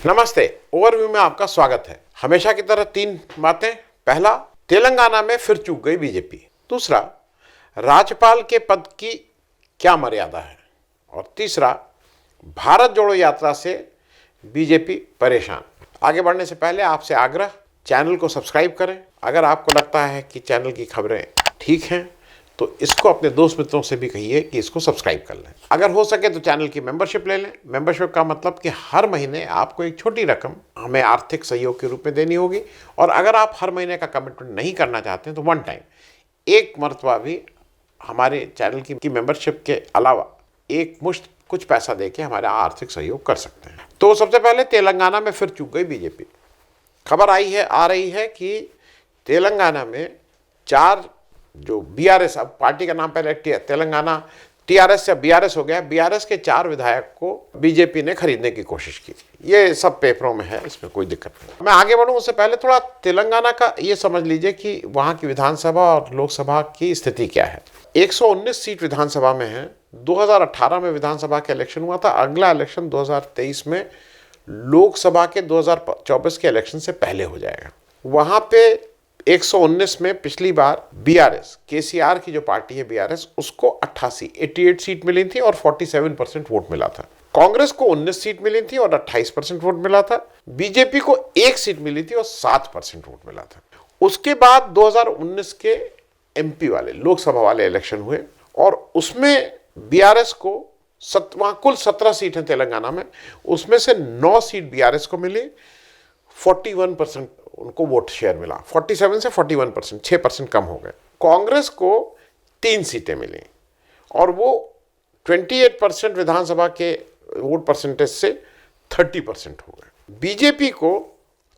नमस्ते। ओवरव्यू में आपका स्वागत है। हमेशा की तरह तीन बातें। पहला, तेलंगाना में फिर चूक गई बीजेपी। दूसरा, राज्यपाल के पद की क्या मर्यादा है। और तीसरा, भारत जोड़ो यात्रा से बीजेपी परेशान। आगे बढ़ने से पहले आपसे आग्रह, चैनल को सब्सक्राइब करें। अगर आपको लगता है कि चैनल की खबरें ठीक हैं तो इसको अपने दोस्त मित्रों से भी कहिए कि इसको सब्सक्राइब कर लें। अगर हो सके तो चैनल की मेंबरशिप ले लें। मेंबरशिप का मतलब कि हर महीने आपको एक छोटी रकम हमें आर्थिक सहयोग के रूप में देनी होगी। और अगर आप हर महीने का कमिटमेंट नहीं करना चाहते हैं तो वन टाइम एक मरतबा भी हमारे चैनल की मेंबरशिप के अलावा एक मुश्त कुछ पैसा देके हमारा आर्थिक सहयोग कर सकते हैं। तो सबसे पहले तेलंगाना में फिर चूक गई बीजेपी। खबर आ रही है कि तेलंगाना में चार जो बीआरएस, अब पार्टी का नाम पहले तेलंगाना टीआरएस या बीआरएस हो गया, बीआरएस के 4 विधायक को बीजेपी ने खरीदने की कोशिश की। ये सब पेपरों में है, इसमें कोई दिक्कत नहीं। मैं आगे बढ़ूं उससे पहले थोड़ा तेलंगाना का ये समझ लीजिए कि वहां की विधानसभा और लोकसभा की स्थिति क्या है। 119 सीट विधानसभा में है। 2018 में विधानसभा का इलेक्शन हुआ था। अगला इलेक्शन 2023 में लोकसभा के 2024 के इलेक्शन से पहले हो जाएगा। वहां पे 119 में पिछली बार बीआरएस, केसीआर की जो पार्टी है बीआरएस, उसको 88 सीट मिली थी और 47% वोट मिला था। कांग्रेस को 19 सीट मिली थी और 28% वोट मिला था। बीजेपी को 1 सीट मिली थी और 7% वोट मिला था। उसके बाद 2019 के एमपी वाले, लोकसभा वाले इलेक्शन हुए और उसमें बीआरएस को वहां कुल 17 सीट हैं तेलंगाना में, उसमें से 9 सीट बीआरएस को मिली। 41% उनको वोट शेयर मिला। 47 से 41%, 6% कम हो गए। कांग्रेस को 3 सीटें मिली और वो 28% विधानसभा के वोट परसेंटेज से 30% हो गए। बीजेपी को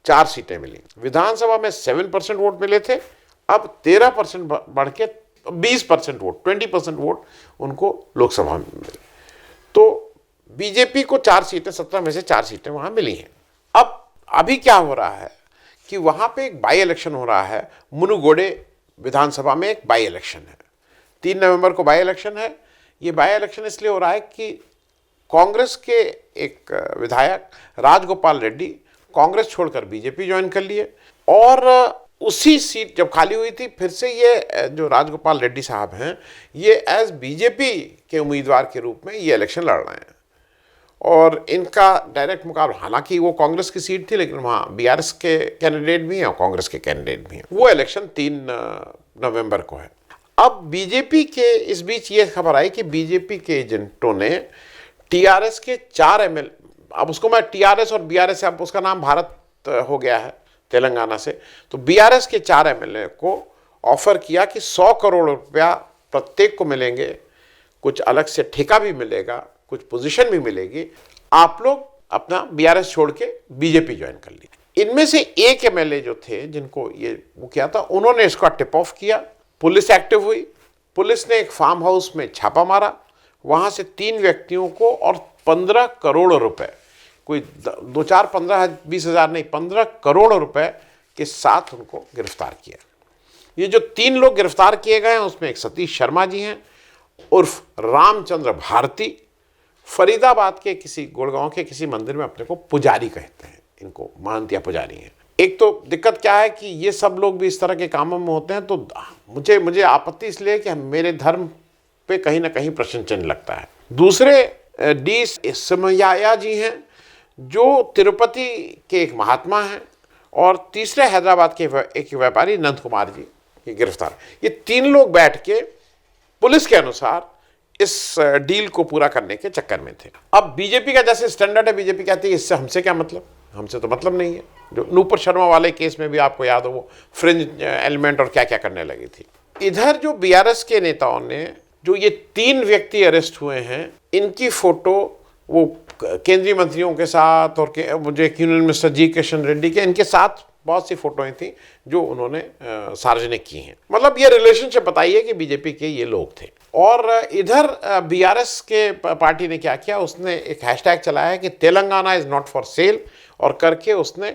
4 सीटें मिली। विधानसभा में 7% वोट मिले थे, अब 13% बढ़ के 20% वोट, 20% वोट उनको लोकसभा में मिले। तो बीजेपी को 4 सीटें, 17 में से 4 सीटें वहां मिली हैं। अब अभी क्या हो रहा है कि वहां पे एक बाई इलेक्शन हो रहा है। मुनुगोडे विधानसभा में एक बाई इलेक्शन है। 3 नवंबर को बाई इलेक्शन है। ये बाई इलेक्शन इसलिए हो रहा है कि कांग्रेस के एक विधायक राजगोपाल रेड्डी कांग्रेस छोड़कर बीजेपी ज्वाइन कर लिए और उसी सीट जब खाली हुई थी फिर से ये जो राजगोपाल रेड्डी साहब हैं ये एज बीजेपी के उम्मीदवार के रूप में ये इलेक्शन लड़ रहे हैं। और इनका डायरेक्ट मुकाबला, हालांकि वो कांग्रेस की सीट थी लेकिन वहाँ बीआरएस के कैंडिडेट भी हैं और कांग्रेस के कैंडिडेट भी हैं। वो इलेक्शन 3 नवंबर को है। अब बीजेपी के इस बीच ये खबर आई कि बीजेपी के एजेंटों ने टीआरएस के 4 एमएल, अब उसको मैं टीआरएस और बीआरएस, अब उसका नाम भारत हो गया है तेलंगाना से, तो बीआरएस के 4 एमएलए को ऑफर किया कि 100 करोड़ रुपया प्रत्येक को मिलेंगे, कुछ अलग से ठेका भी मिलेगा, कुछ पोजीशन भी मिलेगी, आप लोग अपना बीआरएस छोड़ के बीजेपी ज्वाइन कर ली। इनमें से एक एमएलए जो थे जिनको ये वो किया था, उन्होंने इसका टिप ऑफ किया। पुलिस एक्टिव हुई। पुलिस ने एक फार्म हाउस में छापा मारा। वहां से 3 व्यक्तियों को और 15 करोड़ रुपए, कोई 2-4, 15-20 हज़ार नहीं, 15 करोड़ रुपए के साथ उनको गिरफ्तार किया। ये जो 3 लोग गिरफ्तार किए गए हैं उसमें एक सतीश शर्मा जी हैं उर्फ रामचंद्र भारती, फरीदाबाद के किसी, गुड़गांव के किसी मंदिर में अपने को पुजारी कहते हैं, इनको महंत या पुजारी हैं। एक तो दिक्कत क्या है कि ये सब लोग भी इस तरह के कामों में होते हैं, तो मुझे आपत्ति इसलिए कि मेरे धर्म पे कहीं ना कहीं प्रश्न चिन्ह लगता है। दूसरे डी समयाया जी हैं जो तिरुपति के एक महात्मा हैं और तीसरे हैदराबाद के एक व्यापारी नंद कुमार जी की गिरफ्तार। ये 3 लोग बैठ के पुलिस के अनुसार इस डील को पूरा करने के चक्कर में थे। अब बीजेपी का जैसे स्टैंडर्ड है, बीजेपी कहती है इससे हमसे क्या मतलब, हमसे तो मतलब नहीं है। जो नूपुर शर्मा वाले केस में भी आपको याद हो वो फ्रिंज एलिमेंट और क्या क्या करने लगी थी। इधर जो बीआरएस के नेताओं ने, जो ये 3 व्यक्ति अरेस्ट हुए हैं, इनकी फोटो वो केंद्रीय मंत्रियों के साथ और मुझे यूनियन मिनिस्टर जी किशन रेड्डी के, इनके साथ बहुत सी फोटोएं थी जो उन्होंने सार्वजनिक की हैं। मतलब ये रिलेशनशिप बताइए कि बीजेपी के ये लोग थे। और इधर बीआरएस के पार्टी ने क्या किया, उसने एक हैशटैग चलाया है कि Telangana is not for sale, और करके उसने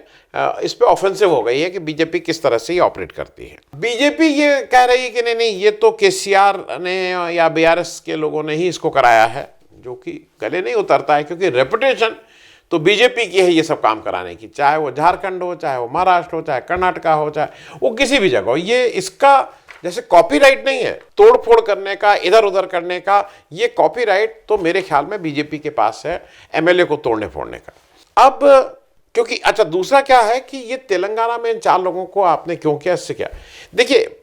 इस पे ऑफेंसिव हो गई है कि बीजेपी किस तरह से ये ऑपरेट करती है। बीजेपी ये कह रही है कि नहीं ये तो केसीआर ने या बीआरएस के लोगों ने ही इसको कराया है, जो कि गले नहीं उतरता है, क्योंकि रेपुटेशन तो बीजेपी की है ये सब काम कराने की, चाहे वो झारखंड हो, चाहे वो महाराष्ट्र हो, चाहे कर्नाटका हो, चाहे वो किसी भी जगह हो। ये इसका जैसे कॉपीराइट नहीं है तोड़ फोड़ करने का, इधर उधर करने का, ये कॉपीराइट तो मेरे ख्याल में बीजेपी के पास है एमएलए को तोड़ने फोड़ने का। अब क्योंकि अच्छा दूसरा क्या है कि ये तेलंगाना में इन 4 लोगों को आपने क्यों किया, इससे क्या, देखिए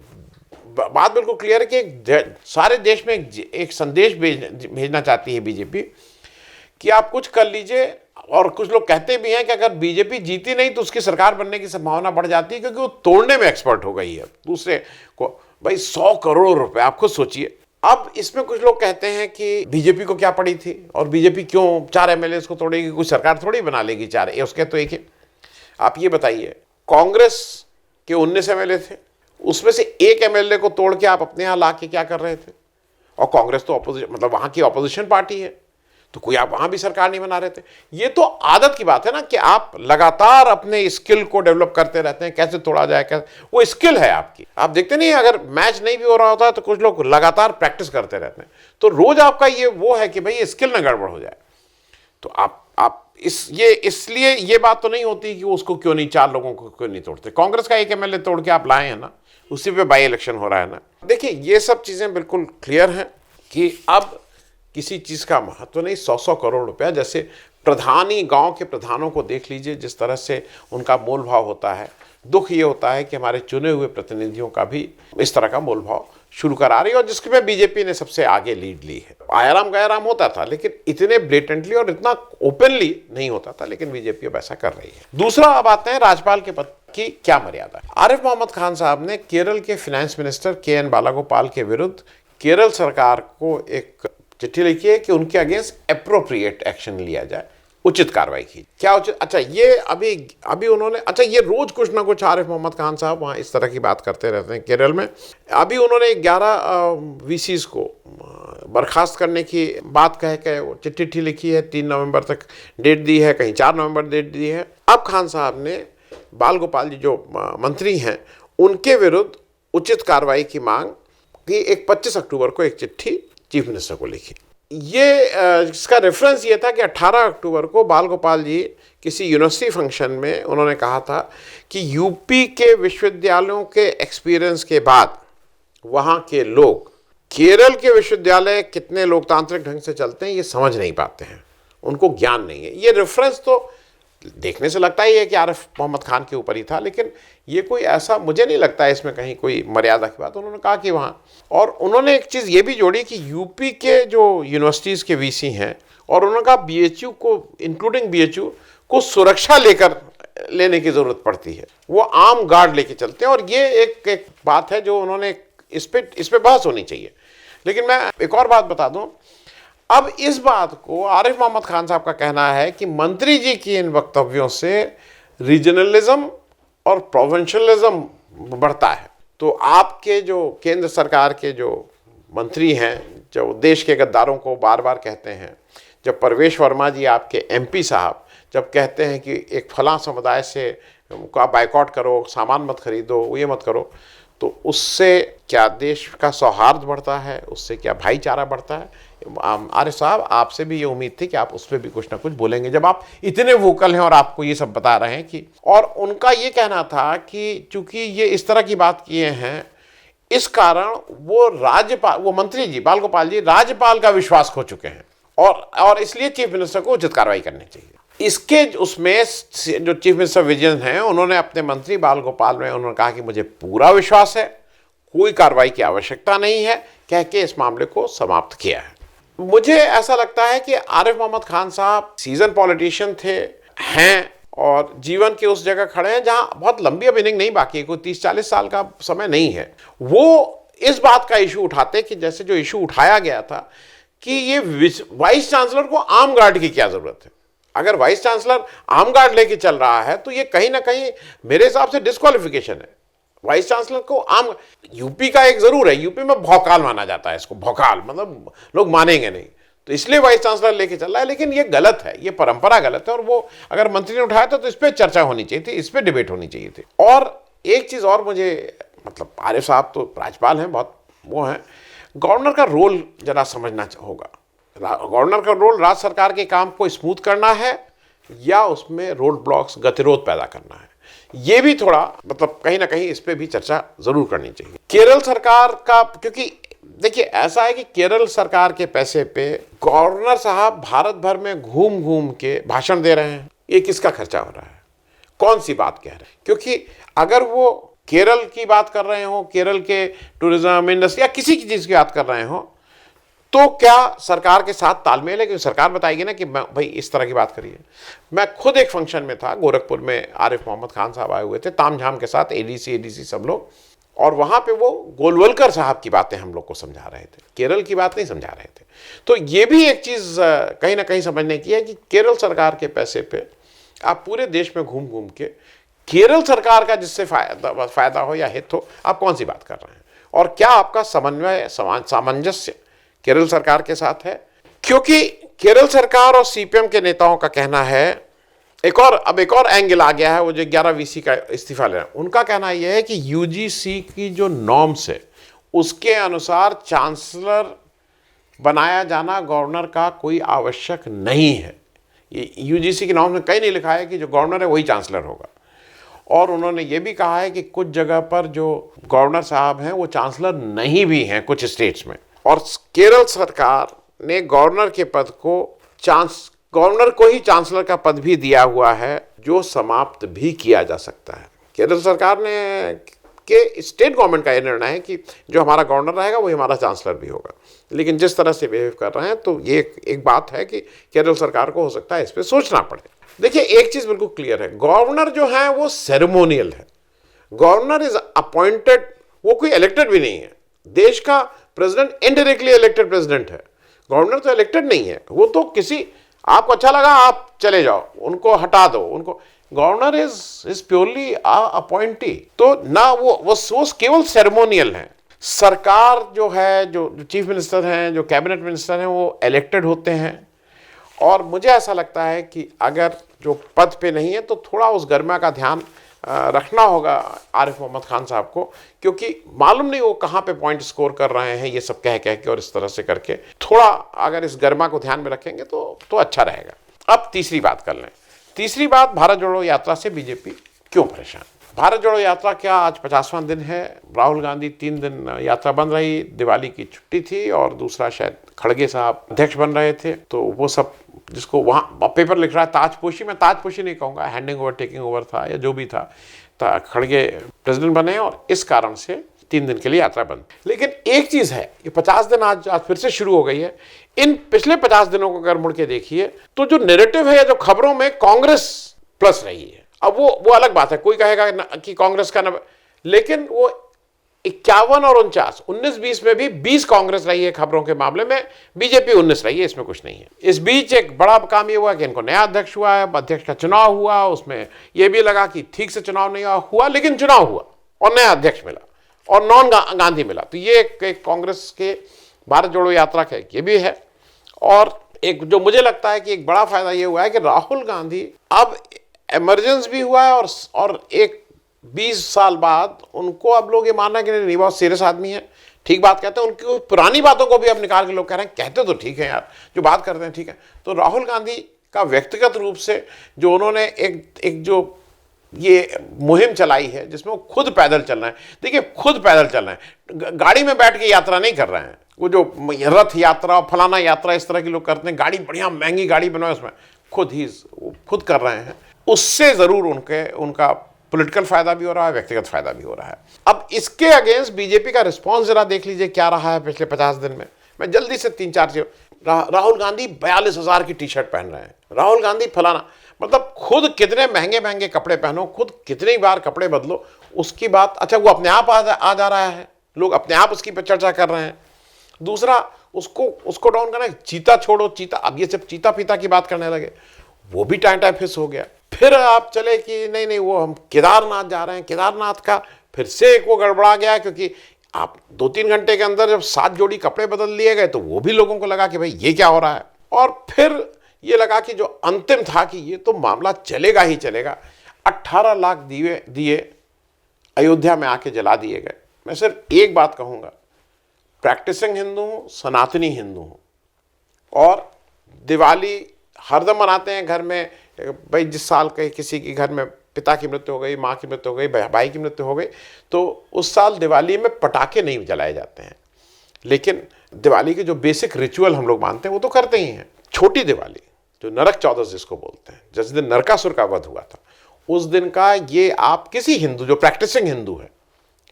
बात बिल्कुल क्लियर है कि सारे देश में एक संदेश भेजना चाहती है बीजेपी कि आप कुछ कर लीजिए। और कुछ लोग कहते भी हैं कि अगर बीजेपी जीती नहीं तो उसकी सरकार बनने की संभावना बढ़ जाती है, क्योंकि वो तोड़ने में एक्सपर्ट हो गई है दूसरे को। भाई 100 करोड़ रुपए, आप खुद सोचिए। अब इसमें कुछ लोग कहते हैं कि बीजेपी को क्या पड़ी थी और बीजेपी क्यों 4 एमएलए को तोड़ेगी, कोई सरकार थोड़ी बना लेगी 4, उसके तो एक है। आप ये बताइए, कांग्रेस के 19 एमएलए थे, उसमें से एक एमएलए को तोड़ के आप अपने यहां ला के क्या कर रहे थे? और कांग्रेस तो ऑपोजिशन, मतलब वहां की ऑपोजिशन पार्टी है, तो कोई आप वहां भी सरकार नहीं बना रहे थे। ये तो आदत की बात है ना कि आप लगातार अपने स्किल को डेवलप करते रहते हैं, कैसे तोड़ा जाए, कैसे, वो स्किल है आपकी। आप देखते नहीं, अगर मैच नहीं भी हो रहा होता है तो कुछ लोग लगातार प्रैक्टिस करते रहते हैं, तो रोज आपका ये वो है कि भाई ये स्किल ना गड़बड़ हो जाए। तो आप इसलिए ये बात तो नहीं होती कि उसको क्यों नहीं, 4 लोगों को क्यों नहीं तोड़ते। कांग्रेस का एक एमएलए तोड़ के आप लाए हैं ना, उसी पे बाई इलेक्शन हो रहा है ना। देखिए ये सब चीजें बिल्कुल क्लियर हैं कि अब किसी चीज का महत्व नहीं। 100 करोड़ रुपया, जैसे प्रधानी, गांव के प्रधानों को देख लीजिए जिस तरह से उनका मोल भाव होता है। दुख ये होता है कि हमारे चुने हुए प्रतिनिधियों का भी इस तरह का मोल भाव शुरू करा रही है, और जिसमें बीजेपी ने सबसे आगे लीड ली है। आयाराम गयाराम होता था, लेकिन इतने ब्लेटेंटली और इतना ओपनली नहीं होता था, लेकिन बीजेपी अब ऐसा कर रही है। दूसरा, अब आते हैं राज्यपाल के पद की क्या मर्यादा है। आरिफ मोहम्मद खान साहब ने केरल के फाइनेंस मिनिस्टर के.एन. बालागोपाल के विरुद्ध केरल सरकार को एक चिट्ठी लिखी है कि उनके अगेंस्ट एप्रोप्रिएट एक्शन लिया जाए, उचित कार्रवाई की। क्या उचित? अच्छा ये अभी उन्होंने, अच्छा ये रोज कुछ ना कुछ आरिफ मोहम्मद खान साहब वहाँ इस तरह की बात करते रहते हैं केरल में। अभी उन्होंने 11 वीसीज को बर्खास्त करने की बात कह के वो चिट्ठी लिखी है, 3 नवंबर तक डेट दी है, कहीं 4 नवंबर डेट दी है। अब खान साहब ने बाल गोपाल जी जो मंत्री हैं उनके विरुद्ध उचित कार्रवाई की मांग की, एक 25 अक्टूबर को एक चिट्ठी चीफ मिनिस्टर को लिखी। ये इसका रेफरेंस ये था कि 18 अक्टूबर को बाल गोपाल जी किसी यूनिवर्सिटी फंक्शन में उन्होंने कहा था कि यूपी के विश्वविद्यालयों के एक्सपीरियंस के बाद वहाँ के लोग केरल के विश्वविद्यालय कितने लोकतांत्रिक ढंग से चलते हैं ये समझ नहीं पाते हैं, उनको ज्ञान नहीं है। ये रेफरेंस तो देखने से लगता ही है कि आरिफ मोहम्मद खान के ऊपर ही था, लेकिन ये कोई ऐसा मुझे नहीं लगता है इसमें कहीं कोई मर्यादा की बात। उन्होंने कहा कि वहाँ, और उन्होंने एक चीज़ ये भी जोड़ी कि यूपी के जो यूनिवर्सिटीज़ के वीसी हैं, और उन्होंने कहा बीएचयू को, इंक्लूडिंग बीएचयू को सुरक्षा लेने की ज़रूरत पड़ती है, वो आर्म गार्ड लेके चलते हैं। और ये एक बात है जो उन्होंने इस पर बहस होनी चाहिए। लेकिन मैं एक और बात बता दूँ, अब इस बात को आरिफ मोहम्मद खान साहब का कहना है कि मंत्री जी की इन वक्तव्यों से रीजनलिज्म और प्रोविंशियलिज्म बढ़ता है। तो आपके जो केंद्र सरकार के जो मंत्री हैं, जो देश के गद्दारों को बार बार कहते हैं, जब परवेश वर्मा जी आपके एमपी साहब जब कहते हैं कि एक फलां समुदाय से आप बाइकआउट करो, सामान मत खरीदो, ये मत करो, तो उससे क्या देश का सौहार्द बढ़ता है, उससे क्या भाईचारा बढ़ता है? आरिफ साहब, आपसे भी ये उम्मीद थी कि आप उस पर भी कुछ ना कुछ बोलेंगे, जब आप इतने वोकल हैं और आपको ये सब बता रहे हैं कि, और उनका ये कहना था कि चूंकि ये इस तरह की बात किए हैं, इस कारण वो मंत्री जी बाल गोपाल जी राज्यपाल का विश्वास खो चुके हैं, और इसलिए चीफ मिनिस्टर को उचित कार्रवाई करनी चाहिए। इसके उसमें जो चीफ मिनिस्टर विजयन हैं, उन्होंने अपने मंत्री बाल गोपाल में उन्होंने कहा कि मुझे पूरा विश्वास है, कोई कार्रवाई की आवश्यकता नहीं है, कह के इस मामले को समाप्त किया है। मुझे ऐसा लगता है कि आरिफ मोहम्मद खान साहब सीजन पॉलिटिशियन हैं और जीवन के उस जगह खड़े हैं जहां बहुत लंबी अब इनिंग नहीं बाकी है, कोई 30-40 साल का समय नहीं है। वो इस बात का इशू उठाते कि जैसे जो इशू उठाया गया था कि ये वाइस चांसलर को आर्म गार्ड की क्या जरूरत है। अगर वाइस चांसलर आर्म गार्ड लेके चल रहा है तो ये कहीं ना कहीं मेरे हिसाब से डिस्क्वालिफिकेशन है। वाइस चांसलर को आम, यूपी का एक जरूर है, यूपी में भौकाल माना जाता है इसको, भौकाल मतलब लोग मानेंगे नहीं, तो इसलिए वाइस चांसलर लेके चल रहा है, लेकिन ये गलत है, ये परंपरा गलत है। और वो अगर मंत्री ने उठाया तो इस पर चर्चा होनी चाहिए थी, इस पर डिबेट होनी चाहिए थी। और एक चीज और मुझे, मतलब आरिफ साहब तो राज्यपाल हैं, बहुत वो हैं, गवर्नर का रोल जरा समझना होगा। गवर्नर का रोल राज्य सरकार के काम को स्मूथ करना है या उसमें रोड ब्लॉक्स, गतिरोध पैदा करना है? ये भी थोड़ा मतलब कहीं ना कहीं इस पे भी चर्चा जरूर करनी चाहिए। केरल सरकार का, क्योंकि देखिए ऐसा है कि केरल सरकार के पैसे पे गवर्नर साहब भारत भर में घूम घूम के भाषण दे रहे हैं। ये किसका खर्चा हो रहा है, कौन सी बात कह रहे हैं? क्योंकि अगर वो केरल की बात कर रहे हो, केरल के टूरिज्म इंडस्ट्री या किसी की चीज की बात कर रहे हो, तो क्या सरकार के साथ तालमेल है? क्योंकि सरकार बताएगी ना कि भाई इस तरह की बात करिए। मैं खुद एक फंक्शन में था गोरखपुर में, आरिफ मोहम्मद खान साहब आए हुए थे तामझाम के साथ, एडीसी सब लोग, और वहां पे वो गोलवलकर साहब की बातें हम लोग को समझा रहे थे, केरल की बात नहीं समझा रहे थे। तो ये भी एक चीज कहीं ना कहीं समझने की है कि केरल सरकार के पैसे पे आप पूरे देश में घूम घूम के केरल सरकार का जिससे फायदा हो या हित हो, आप कौन सी बात कर रहे हैं? और क्या आपका समन्वय सामंजस्य केरल सरकार के साथ है? क्योंकि केरल सरकार और सीपीएम के नेताओं का कहना है, एक और एंगल आ गया है, वो जो 11 वीसी का इस्तीफा लेना, उनका कहना यह है कि यूजीसी की जो नॉर्म्स है उसके अनुसार चांसलर बनाया जाना गवर्नर का कोई आवश्यक नहीं है। यूजीसी की नॉर्म्स में कहीं नहीं लिखा है कि जो गवर्नर है वही चांसलर होगा। और उन्होंने ये भी कहा है कि कुछ जगह पर जो गवर्नर साहब हैं वो चांसलर नहीं भी हैं कुछ स्टेट्स में। और केरल सरकार ने गवर्नर के पद को गवर्नर को ही चांसलर का पद भी दिया हुआ है, जो समाप्त भी किया जा सकता है। केरल सरकार ने के स्टेट गवर्नमेंट का यह निर्णय है कि जो हमारा गवर्नर रहेगा वही हमारा चांसलर भी होगा। लेकिन जिस तरह से बिहेव कर रहे हैं, तो ये एक बात है कि केरल सरकार को हो सकता है इस पर सोचना पड़े। देखिए एक चीज बिल्कुल क्लियर है, गवर्नर जो है वो सेरेमोनियल है। गवर्नर इज अपॉइंटेड, वो कोई इलेक्टेड भी नहीं है। देश का प्रेसिडेंट इनडायरेक्टली इलेक्टेड प्रेसिडेंट है, गवर्नर तो इलेक्टेड नहीं है। वो तो किसी, आपको अच्छा लगा आप चले जाओ, उनको हटा दो, उनको, गवर्नर इज प्योरली अपॉइंटी। तो ना वो केवल सेरेमोनियल है। सरकार जो है, जो चीफ मिनिस्टर हैं, जो कैबिनेट मिनिस्टर हैं, वो इलेक्टेड होते हैं। और मुझे ऐसा लगता है कि अगर जो पद पे नहीं है तो थोड़ा उस गरिमा का ध्यान रखना होगा आरिफ मोहम्मद खान साहब को, क्योंकि मालूम नहीं वो कहाँ पे पॉइंट स्कोर कर रहे हैं, ये सब कह के और इस तरह से करके थोड़ा अगर इस गरिमा को ध्यान में रखेंगे तो अच्छा रहेगा। अब तीसरी बात कर लें। तीसरी बात, भारत जोड़ो यात्रा से बीजेपी क्यों परेशान? भारत जोड़ो यात्रा क्या आज 50वां दिन है। राहुल गांधी 3 दिन यात्रा बन रही, दिवाली की छुट्टी थी, और दूसरा शायद खड़गे साहब अध्यक्ष बन रहे थे, तो वो सब जिसको वहाँ पेपर लिख रहा है ताजपोशी, मैं ताजपोशी नहीं कहूँगा, हैंडिंग ओवर टेकिंग ओवर था या जो भी था, खड़गे प्रेसिडेंट बने और इस कारण से 3 दिन के लिए यात्रा बंद। लेकिन एक चीज़ है, ये 50 दिन आज फिर से शुरू हो गई है। इन पिछले 50 दिनों को अगर मुड़ के देखिए तो जो नैरेटिव है या जो खबरों में कांग्रेस प्लस रही है। अब वो अलग बात है, कोई कहेगा कि कांग्रेस का लेकिन वो 51 और 49, 19-20 में भी 20 कांग्रेस रही है खबरों के मामले में, बीजेपी 19 रही है, इसमें कुछ नहीं है। इस बीच एक बड़ा काम ये हुआ कि इनको नया अध्यक्ष हुआ है, अध्यक्ष का चुनाव हुआ, उसमें यह भी लगा कि ठीक से चुनाव नहीं हुआ, लेकिन चुनाव हुआ और नया अध्यक्ष मिला और नॉन गांधी मिला। तो ये एक कांग्रेस के भारत जोड़ो यात्रा का ये भी है। और एक जो मुझे लगता है कि एक बड़ा फायदा ये हुआ है कि राहुल गांधी अब इमरजेंस भी हुआ है, और एक 20 साल बाद उनको अब लोग ये मानना कि नहीं, बहुत सीरियस आदमी है, ठीक बात कहते हैं। उनकी पुरानी बातों को भी अब निकाल के लोग कह रहे हैं, कहते तो ठीक है यार, जो बात करते हैं ठीक है। तो राहुल गांधी का व्यक्तिगत रूप से जो उन्होंने एक जो ये मुहिम चलाई है, जिसमें वो खुद पैदल चल रहे हैं। देखिए खुद पैदल चल रहे हैं, गाड़ी में बैठ के यात्रा नहीं कर रहे हैं। वो जो रथ यात्रा, फलाना यात्रा इस तरह की लोग करते हैं, गाड़ी बढ़िया महंगी गाड़ी बनाए, उसमें खुद कर रहे हैं। उससे जरूर उनका पॉलिटिकल फायदा भी हो रहा है, व्यक्तिगत फायदा भी हो रहा है। अब इसके अगेंस्ट बीजेपी का रिस्पांस जरा देख लीजिए क्या रहा है पिछले 50 दिन में। मैं जल्दी से 3-4 चीज, राहुल गांधी 42,000 की टी शर्ट पहन रहे हैं, राहुल गांधी फलाना, मतलब खुद कितने महंगे महंगे कपड़े पहनो, खुद कितनी बार कपड़े बदलो, उसकी बात, अच्छा वो अपने आप आ जा रहा है, लोग अपने आप उसकी पर चर्चा कर रहे हैं। दूसरा, उसको डाउन करना, चीता छोड़ो चीता, अब ये सब चीता पीता की बात करने लगे, वो भी टाइम फिस हो गया। फिर आप चले कि नहीं वो हम केदारनाथ जा रहे हैं, केदारनाथ का फिर से एक वो गड़बड़ा गया, क्योंकि आप 2-3 घंटे के अंदर जब 7 जोड़ी कपड़े बदल लिए गए तो वो भी लोगों को लगा कि भाई ये क्या हो रहा है। और फिर ये लगा कि जो अंतिम था कि ये तो मामला चलेगा ही चलेगा। 18 लाख दिए अयोध्या में आके जला दिए गए। मैं सिर्फ एक बात कहूँगा, प्रैक्टिसिंग हिंदू हूँ, सनातनी हिंदू हूँ, और दिवाली हरदम मनाते हैं घर में, भाई जिस साल कहीं किसी के घर में पिता की मृत्यु हो गई, माँ की मृत्यु हो गई, भाई की मृत्यु हो गई, तो उस साल दिवाली में पटाखे नहीं जलाए जाते हैं, लेकिन दिवाली के जो बेसिक रिचुअल हम लोग मानते हैं वो तो करते ही हैं। छोटी दिवाली जो नरक चौदस जिसको बोलते हैं, जिस दिन नरकासुर का वध हुआ था, उस दिन का ये आप किसी हिंदू जो प्रैक्टिसिंग हिंदू है,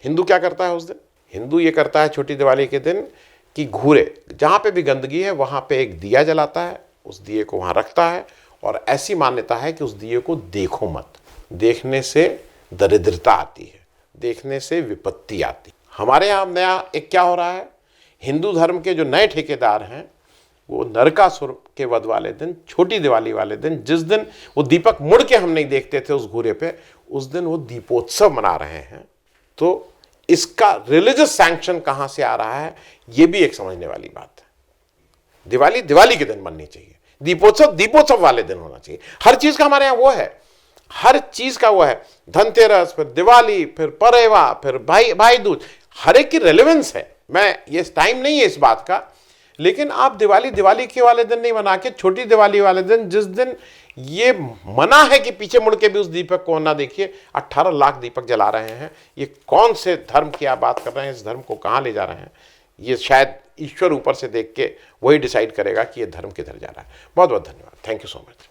हिंदू क्या करता है उस दिन? हिंदू ये करता है छोटी दिवाली के दिन कि घूरे जहाँ पे भी गंदगी है वहाँ पे एक दिया जलाता है, उस दिए को वहाँ रखता है, और ऐसी मान्यता है कि उस दिए को देखो मत, देखने से दरिद्रता आती है, देखने से विपत्ति आती। हमारे यहाँ नया एक क्या हो रहा है, हिंदू धर्म के जो नए ठेकेदार हैं वो नरकासुर के वध वाले दिन, छोटी दिवाली वाले दिन, जिस दिन वो दीपक मुड़ के हम नहीं देखते थे उस घूरे पे, उस दिन वो दीपोत्सव मना रहे हैं। तो इसका रिलीजियस सैंक्शन कहां से आ रहा है, ये भी एक समझने वाली बात है। दिवाली दिवाली के दिन बननी चाहिए, दीपोत्सव दीपोत्सव वाले दिन होना चाहिए। हर चीज का हमारे यहाँ वो है, हर चीज का वो है। धनतेरस, फिर दिवाली, फिर परेवा, फिर भाई दूज, हर एक की रेलेवेंस है। मैं ये टाइम नहीं है इस बात का, लेकिन आप दिवाली के वाले दिन नहीं मना के छोटी दिवाली वाले दिन, जिस दिन ये मना है कि पीछे मुड़ के भी उस दीपक को ना देखिए, 18 लाख दीपक जला रहे हैं। ये कौन से धर्म की आप बात कर रहे हैं, इस धर्म को कहाँ ले जा रहे हैं? ये शायद ईश्वर ऊपर से देख के वही डिसाइड करेगा कि ये धर्म किधर जा रहा है। बहुत बहुत धन्यवाद, थैंक यू सो मच।